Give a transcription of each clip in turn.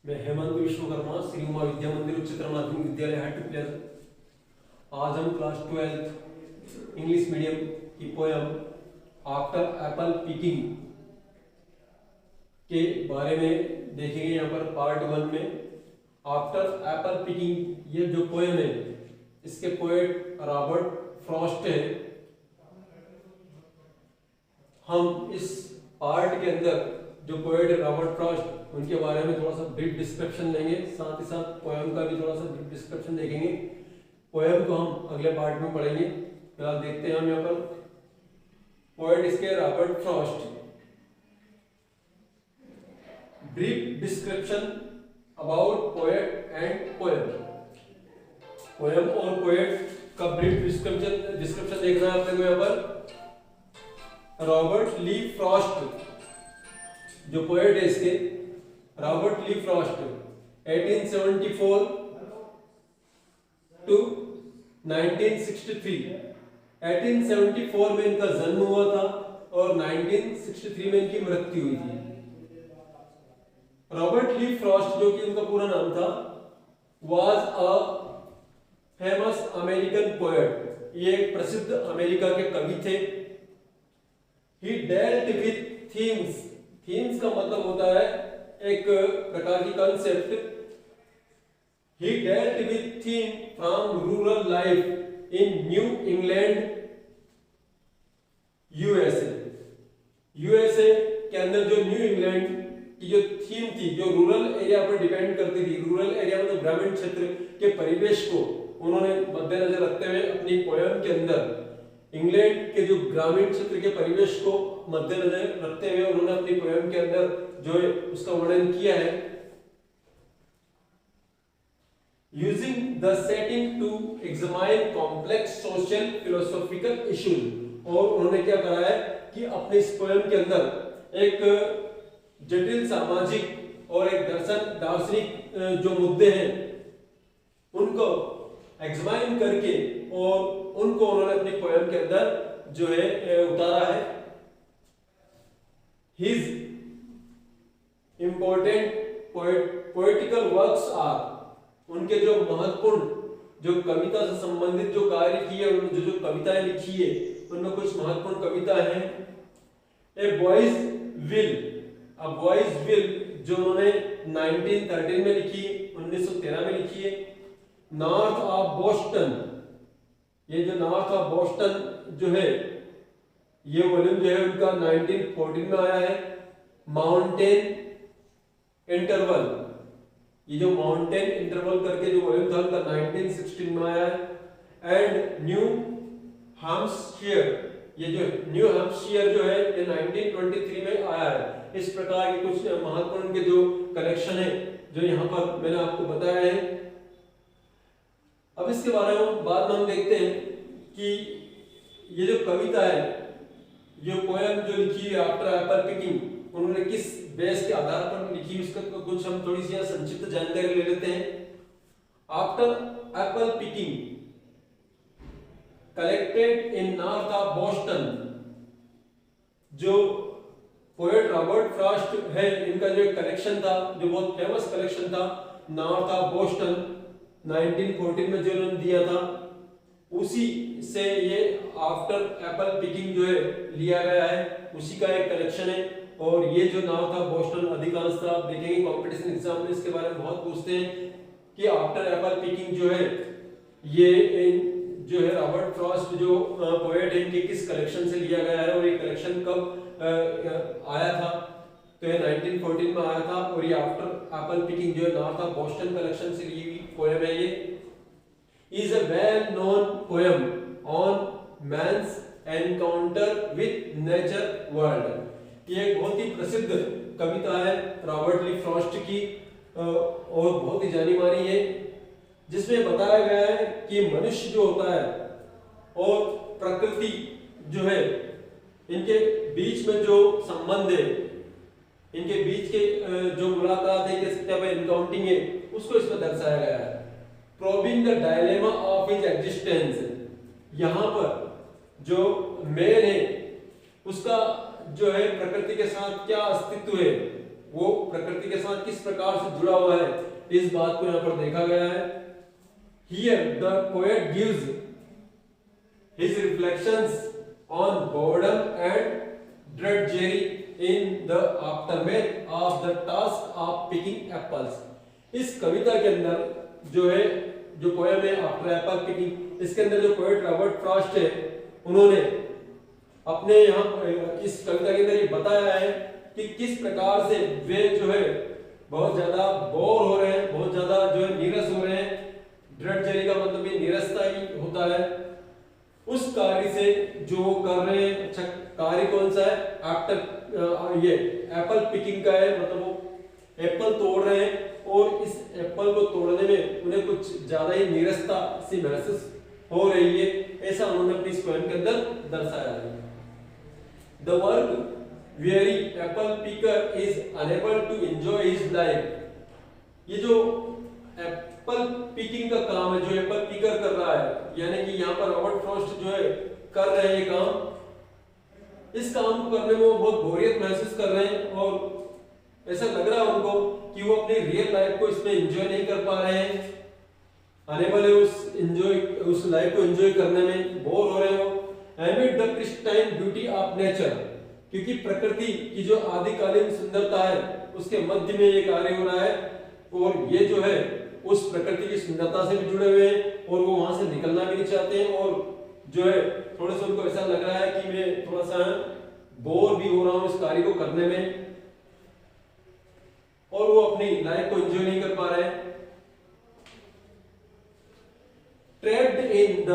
मैं हेमंत विश्वकर्मा श्री उमा विद्या मंदिर उच्चतर माध्यमिक विद्यालय हाटीप्लेस। आज हम क्लास 12 इंग्लिश मीडियम की पोयम आफ्टर एप्पल पिकिंग के बारे में देखेंगे। यहाँ पर पार्ट 1 में आफ्टर एप्पल पिकिंग ये जो पोयम है इसके पोएट रॉबर्ट फ्रॉस्ट है। हम इस पार्ट के अंदर जो पोएट है रॉबर्ट फ्रॉस्ट उनके बारे में थोड़ा सा ब्रीफ डिस्क्रिप्शन लेंगे, साथ ही साथ पोएम का भी थोड़ा सा ब्रीफ डिस्क्रिप्शन देखेंगे। पोएम को हम अगले पार्ट में पढ़ेंगे। फिलहाल देखते हैं हम यहाँ पर पोएट इसके Robert Frost. Brief description about poet and poem. Poem और पोएट का ब्रीफ डिस्क्रिप्शन देखना है आपको। यहाँ पर रॉबर्ट ली फ्रॉस्ट जो पोएट है इसके, रॉबर्ट ली फ्रॉस्ट 1874 टू 1963। 1874 में इनका जन्म हुआ था और 1963 में इनकी मृत्यु हुई थी। रॉबर्ट ली फ्रॉस्ट जो कि उनका पूरा नाम था was a famous American poet. ये एक प्रसिद्ध अमेरिका के कवि थे। ही डेल्ट विथ थीम्स। थीम्स का मतलब होता है एक प्रकार की concept. He dealt with theme from rural life in new England USA. USA के अंदर जो न्यू इंग्लैंड की जो थीम थी, जो रूरल एरिया पर डिपेंड करती थी, रूरल एरिया मतलब ग्रामीण क्षेत्र के परिवेश को उन्होंने मद्देनजर रखते हुए अपनी पोएम के अंदर इंग्लैंड के जो ग्रामीण क्षेत्र के परिवेश को मद्देनजर रखते हुए उन्होंने अपनी पोएम के अंदर जो है उसका वर्णन किया है। Using the setting to examine complex social philosophical issues. और उन्होंने क्या करा है कि अपने इस पोएम के अंदर एक जटिल सामाजिक और एक दार्शनिक जो मुद्दे हैं उनको एग्जामाइन करके और उनको उन्होंने अपनी पोएम के अंदर जो है उतारा है। His important poetical works are. उनके जो महत्वपूर्ण जो कविता से संबंधित जो कार्य किए, जो कविताएं लिखी है उनमें कुछ महत्वपूर्ण कविता हैं। A boy's will. A boy's will जो उन्होंने 1913 में लिखी, 1913 में लिखी है। North of Boston. ये जो नॉर्थ ऑफ बोस्टन जो है ये वॉल्यूम जो है उनका 1914 में आया है। Mountain interval. ये जो माउंटेन इंटरवल करके जो वॉल्यूम था उनका 1916 में आया है। And new Hampshire. ये जो न्यू हैम्पशायर जो है ये 1923 में आया है। इस प्रकार के कुछ महत्वपूर्ण के जो कलेक्शन है जो यहाँ पर मैंने आपको बताया है। अब इसके बारे में बाद में हम देखते हैं कि ये जो कविता है, ये पोएम जो लिखी है आफ्टर एप्पल पिकिंग, उन्होंने किस बेस के आधार पर लिखी उसका कुछ हम थोड़ी सी संक्षिप्त जानकारी ले लेते हैं। After Apple picking collected in north of Boston. जो पोएट रॉबर्ट फ्रॉस्ट है इनका जो एक कलेक्शन था जो बहुत फेमस कलेक्शन था नॉर्थ ऑफ बोस्टन 1914 में जो उन्होंने दिया था, उसी से ये आफ्टर एप्पल पिकिंग जो है लिया गया है, उसी का एक कलेक्शन है। और ये जो नॉर्थ ऑफ बोस्टन अधिकांशतः आप देखेंगे कंपटीशन एग्जाम में इसके बारे में बहुत पूछते हैं कि आफ्टर एप्पल पिकिंग जो है ये जो है रॉबर्ट फ्रॉस्ट जो पोएट है इनके किस कलेक्शन से लिया गया है और ये कलेक्शन कब आया था। तो ये 1914 में आया था और ये आफ्टर एप्पल पिकिंग जो है नॉर्थ ऑफ बोस्टन कलेक्शन से ली हुई पोएम है। ये is a well known poem on man's encounter with nature world। ये एक बहुत ही प्रसिद्ध कविता है रॉबर्ट ली फ्रॉस्ट की और बहुत ही जानी मानी है, जिसमें बताया गया है कि मनुष्य जो होता है और प्रकृति जो है इनके बीच में जो संबंध है, इनके बीच के जो मुलाकात है, कह सकते हैं एनकाउंटिंग है, उसको इसमें दर्शाया गया है। Probing the dilemma of his existence. यहाँ पर जो मैन है उसका जो है प्रकृति के साथ क्या अस्तित्व है वो प्रकृति के साथ किस प्रकार से जुड़ा हुआ है, इस बात को यहाँ पर देखा गया है। Here the poet gives his reflections on boredom and drudgery in the aftermath of the task of picking apples। इस कविता के अंदर जो है, जो पोएम है आफ्टर एप्पल पिकिंग, इसके अंदर जो पोएट रॉबर्ट फ्रॉस्ट है, उन्होंने अपने यहाँ इस कविता के अंदर ये बताया है कि किस प्रकार से वे जो है बहुत ज्यादा बोर हो रहे हैं, बहुत ज्यादा जो है नीरस हो रहे हैं। ड्रडजरी का मतलब ये नीरसता ही होता है। उस कार्य से जो कर रहे हैं, अच्छा कार्य कौन सा है, आफ्टर ये एप्पल पिकिंग का है, मतलब वो एप्पल तोड़ रहे हैं और इस एप्पल को तोड़ने में उन्हें कुछ ज्यादा ही नीरसता सी महसूस हो रही है, ऐसा उन्होंने अपनी इस पोएम के अंदर दर्शाया है। The work very apple picker is unable to enjoy his life. ये जो एप्पल पिकिंग का काम है, जो एप्पल पिकर कर रहा है, यानी कि यहाँ पर रॉबर्ट फ्रॉस्ट जो है कर रहे हैं ये काम, इस काम को करने में वो बहुत बोरियत महसूस कर रहे हैं और ऐसा लग रहा है उनको कि वो अपनी रियल लाइफ को इसमें एंजॉय नहीं कर पा रहे हैं, अनेबल है उस लाइफ को एंजॉय करने में, बोर हो रहे हो। एमिड the pristine beauty of nature, क्योंकि प्रकृति की जो आदिकालीन सुंदरता है उसके मध्य में ये कार्य हो रहा है और ये जो है उस प्रकृति की सुंदरता से भी जुड़े हुए हैं और वो वहां से निकलना भी नहीं चाहते हैं और जो है थोड़ा सा उनको ऐसा लग रहा है कि मैं थोड़ा सा बोर भी हो रहा हूँ इस कार्य को करने में और वो अपनी लाइफ को एंजॉय नहीं कर पा रहे हैं। Trapped in the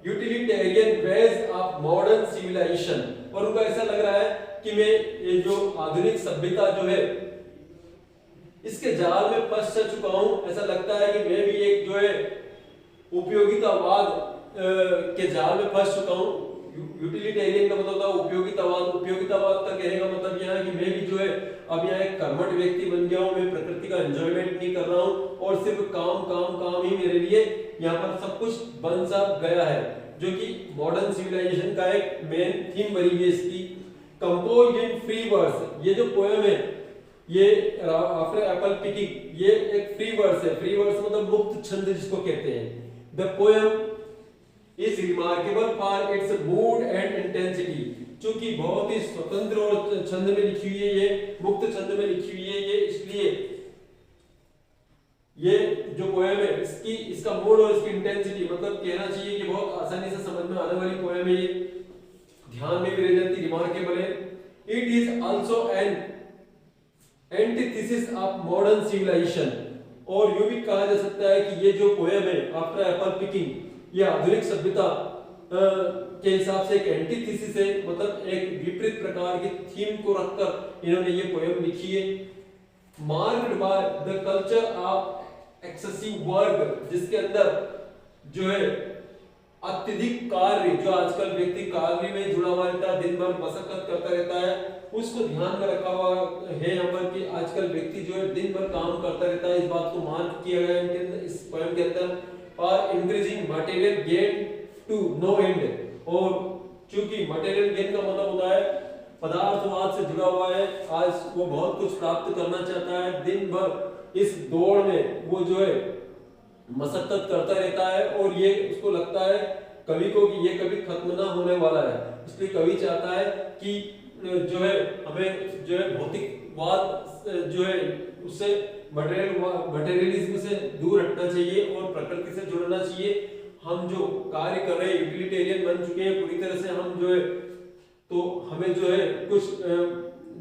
utilitarian ways of modern civilisation, और उनको ऐसा लग रहा है कि मैं ये जो आधुनिक सभ्यता जो है इसके जाल में फंस चुका हूं, ऐसा लगता है कि मैं भी एक जो है उपयोगितावाद के जाल में फंस चुका हूं। यूटिलिटेरियन का मतलब होता है उपयोगितावाद, उपयोगितावाद का कहने का मतलब यह है कि मैं भी जो है अब यहाँ एक कर्मठ व्यक्ति बन गया हूँ, मैं प्रकृति का एंजॉयमेंट नहीं कर रहा हूँ और सिर्फ काम काम काम ही मेरे लिए यहाँ पर सब कुछ बन सा गया है, जो कि मॉडर्न सिविलाइजेशन का एक मेन थीम बनी हुई है इसकी। कंपोज्ड इन फ्री वर्स, ये जो पोएम है ये आफ्टर एप्पल पिकिंग ये एक फ्री वर्स है। फ्री वर्स मतलब मुक्त छंद जिसको कहते हैं। The poem is remarkable for its mood and intensity, क्योंकि बहुत ही स्वतंत्र और छंद में लिखी हुई है, ये मुक्त छंद में लिखी हुई है ये, इसलिए ये जो पोएम है इसका मूड और इसकी इंटेंसिटी मतलब कहना चाहिए कि बहुत आसानी से समझ में आने वाली पोएम है, ये ध्यान में भी रह जाती, रिमार्केबल है। It is also an antithesis of modern civilisation, और यूं भी कहा जा सकता है कि ये जो पोएम है आफ्टर एप्पल पिकिंग ये आधुनिक सभ्यता के हिसाब से एक एंटीथेसिस है, मतलब एक विपरीत प्रकार की थीम को रखकर इन्होंने ये पोएम लिखी है। Marked by the culture of excessive work, जिसके अंदर जो है अत्यधिक कार्य, जो आजकल व्यक्ति कार्य में जुड़ा हुआ रहता है, दिन भर मशक्कत करता रहता है, उसको ध्यान में रखा हुआ है यहाँ पर कि आजकल व्यक्ति जो है दिन भर काम करता रहता है, इस बात को मार्क किया गया है इस पोएम के अंदर। और increasing material gain to no end, और चूंकि मटेरियल गेन का मतलब होता है पदार्थवाद से जुड़ा हुआ है, आज वो बहुत कुछ प्राप्त करना चाहता है, दिन भर इस दौड़ में वो जो है मशक्कत करता रहता है और ये उसको लगता है कवि को कि ये कभी खत्म ना होने वाला है, इसलिए कवि चाहता है कि जो है हमें जो है भौतिकवाद जो है उससे मटेरियलिज्म से दूर हटना चाहिए और प्रकृति से जुड़ना चाहिए। हम जो कार्य कर रहे हैं यूटिलिटेरियन बन चुके हैं पूरी तरह से हम जो है, तो हमें जो है कुछ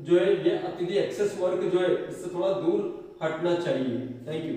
जो है ये अत्यधिक एक्सेस वर्क जो है इससे थोड़ा दूर हटना चाहिए। Thank you.